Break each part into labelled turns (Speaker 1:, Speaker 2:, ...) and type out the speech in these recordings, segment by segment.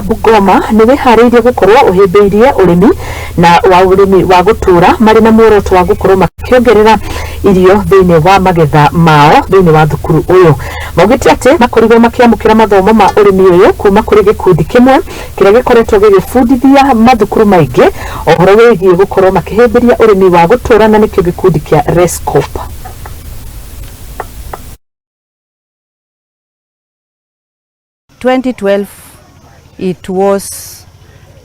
Speaker 1: Bungoma niwihariirie gukorwo uhimbiirie urimi na wa urimi wa gutuura mari na muoroto wa gukorwo makiongerera irio thiini wa magetha mao thiini wa thukuru uyu. Maugite ati Makorirwo Makiamukira mathomo ma urimi uyu kuma kuri gikundi kimwe kiria gikoretwo gigibundithia mathukuru maingi ohoro wigie gukorwo makihimbiria urimi wa gutuura na nikio gikundi kia Rescope.
Speaker 2: In 2012, it was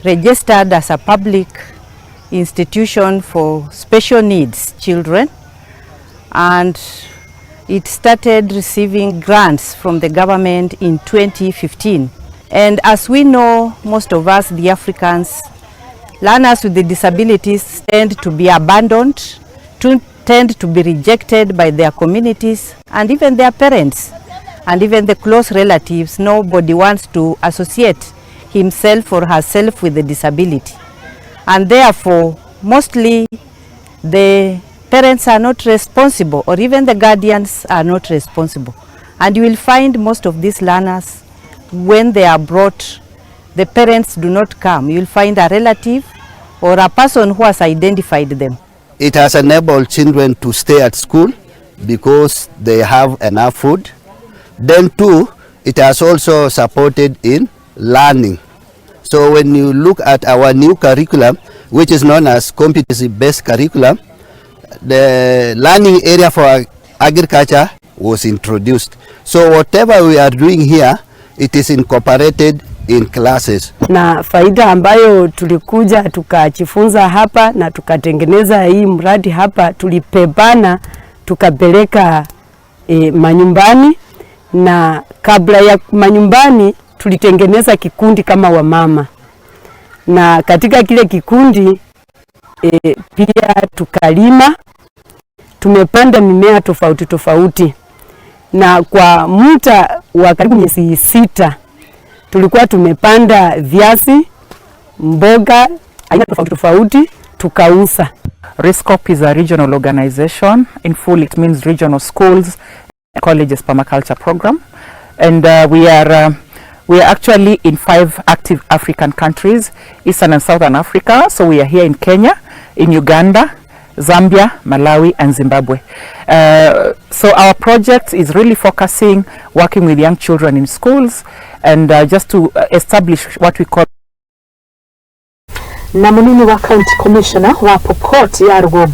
Speaker 2: registered as a public institution for special needs children, and it started receiving grants from the government in 2015. And as we know, most of us, the Africans, learners with the disabilities tend to be abandoned, tend to be rejected by their communities and even their parents. And even the close relatives. Nobody wants to associate himself or herself with the disability. And therefore, mostly the parents are not responsible, or even the guardians are not responsible. And you will find most of these learners, when they are brought, the parents do not come. You will find a relative or a person who has identified them.
Speaker 3: It has enabled children to stay at school because they have enough food. Then too, it has also supported in learning. So when you look at our new curriculum, which is known as competency-based curriculum, the learning area for agriculture was introduced. So whatever we are doing here, it is incorporated in classes.
Speaker 4: Na faida ambayo tulikuja tukajifunza hapa na tukatengeneza hii mradi hapa, tulipebana tukapeleka manyumbani. Na kabla ya manyumbani tulitengeneza kikundi kama wamama, na katika kile kikundi pia tukalima, tumepanda mimea tofauti tofauti, na kwa muda wa karibu miezi 6 tulikuwa tumepanda viazi, mboga aina tofauti tofauti tukauza.
Speaker 5: Rescope is a regional organization. In full, it means regional schools colleges permaculture program, and we are actually in 5 active African countries, Eastern and Southern Africa. So we are here in Kenya, in Uganda, Zambia, Malawi and Zimbabwe. So our project is really focusing, working with young children in schools, and just to establish what we call
Speaker 1: na munini wa County Commissioner wa Pokot ya Arutwo